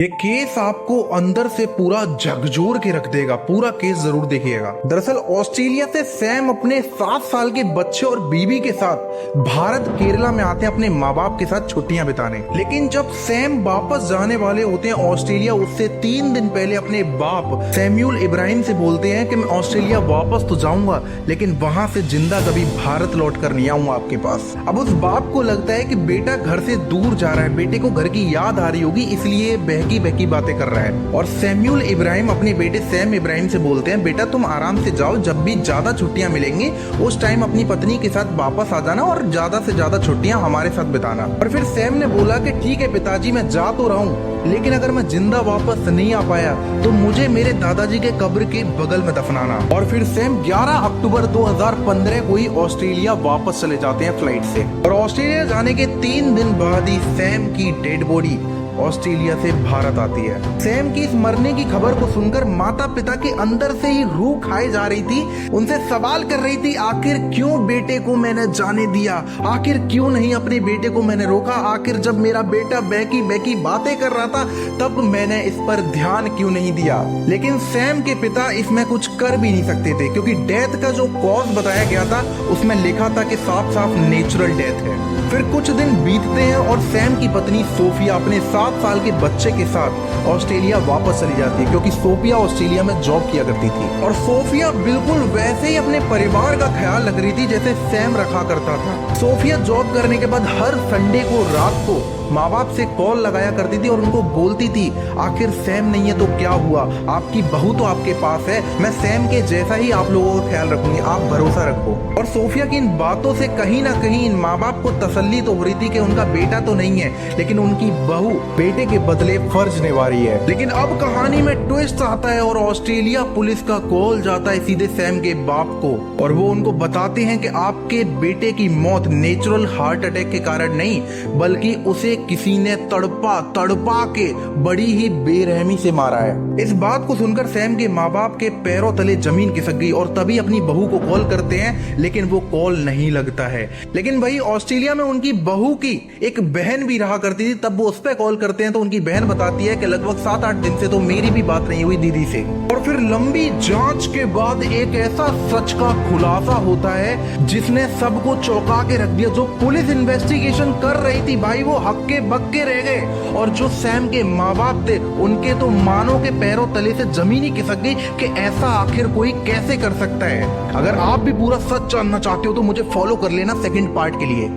ये केस आपको अंदर से पूरा झकझोर के रख देगा। पूरा केस जरूर देखिएगा। दरअसल ऑस्ट्रेलिया से सैम अपने 7 साल के बच्चे और बीवी के साथ भारत केरला में आते हैं अपने माँ बाप के साथ छुट्टियां बिताने। लेकिन जब सैम वापस जाने वाले होते हैं ऑस्ट्रेलिया, उससे 3 दिन पहले अपने बाप सैम्यूल इब्राहिम से बोलते हैं कि मैं ऑस्ट्रेलिया वापस तो जाऊंगा, लेकिन वहां से जिंदा कभी भारत लौट कर नहीं आऊंगा आपके पास। अब उस बाप को लगता है कि बेटा घर से दूर जा रहा है, बेटे को घर की याद आ रही होगी, इसलिए बहकी बातें कर रहा है। और सैम्यूल इब्राहिम अपने बेटे सैम इब्राहिम से बोलते हैं, बेटा तुम आराम से जाओ, जब भी ज्यादा छुट्टियां मिलेंगी उस टाइम अपनी पत्नी के साथ वापस आ जाना और ज्यादा से ज्यादा छुट्टियां हमारे साथ बिताना। और फिर सैम ने बोला कि ठीक है पिताजी, मैं जा तो रहा हूँ, लेकिन अगर मैं जिंदा वापस नहीं आ पाया तो मुझे मेरे दादाजी के कब्र के बगल में दफनाना। और फिर सैम 11 अक्टूबर 2015 को ही ऑस्ट्रेलिया वापस चले जाते हैं फ्लाइट से। और ऑस्ट्रेलिया जाने के 3 दिन बाद ही सैम की डेड बॉडी ऑस्ट्रेलिया से भारत आती है। सैम की इस मरने की खबर को सुनकर माता पिता के अंदर से ही रूह खाए जा रही थी। उनसे सवाल कर रही थी, आखिर क्यों बेटे को मैंने जाने दिया, आखिर क्यों नहीं अपने बेटे को मैंने रोका, आखिर जब मेरा बेटा बहकी बातें कर रहा था तब मैंने इस पर ध्यान क्यों नहीं दिया। लेकिन सैम के पिता इसमें कुछ कर भी नहीं सकते थे, क्योंकि डेथ का जो कॉज बताया गया था उसमें लिखा था कि साफ साफ नेचुरल डेथ है। फिर कुछ दिन बीतते हैं और सैम की पत्नी सोफिया अपने 7 साल के बच्चे के साथ ऑस्ट्रेलिया वापस चली जाती है, क्योंकि सोफिया ऑस्ट्रेलिया में जॉब किया करती थी। और सोफिया बिल्कुल वैसे ही अपने परिवार का ख्याल रख रही थी जैसे सैम रखा करता था। सोफिया जॉब करने के बाद हर संडे को रात को माँ बाप से कॉल लगाया करती थी और उनको बोलती थी, आखिर सैम नहीं है तो क्या हुआ, आपकी बहू तो आपके पास है, मैं सैम के जैसा ही आप लोगों का ख्याल रखूंगी, आप भरोसा रखो। और सोफिया की इन बातों से कहीं ना कहीं इन माँ बाप को तसल्ली तो हो रही थी कि उनका बेटा तो नहीं है, लेकिन उनकी बहू बेटे के बदले फर्ज निभा रही है। लेकिन अब कहानी में ट्विस्ट आता है और ऑस्ट्रेलिया पुलिस का कॉल जाता है सीधे सैम के बाप को, और वो उनको बताते हैं कि आपके बेटे की मौत नेचुरल हार्ट अटैक के कारण नहीं, बल्कि उसे किसी ने तड़पा के बड़ी ही बेरहमी से मारा है। इस बात को सुनकर सैम के माँ बाप के पैरों तले जमीन खिसक गई और तभी अपनी बहू को कॉल करते हैं, लेकिन वो कॉल नहीं लगता है। लेकिन वही ऑस्ट्रेलिया में उनकी बहू की एक बहन भी रहा करती थी, तब वो उस पर कॉल करते हैं तो उनकी बहन बताती है कि लगभग 7-8 दिन से तो मेरी भी बात नहीं हुई दीदी से। और फिर लंबी जांच के बाद एक ऐसा सच का खुलासा होता है जिसने सबको चौंका के रख दिया। जो पुलिस इन्वेस्टिगेशन कर रही थी भाई, वो हक्के बक्के रह गए, और जो सैम के माँ बाप थे उनके तो मानो के पैरों तले से जमीन ही खिसक गई कि ऐसा आखिर कोई कैसे कर सकता है। अगर आप भी पूरा सच जानना चाहते हो तो मुझे फॉलो कर लेना सेकंड पार्ट के लिए।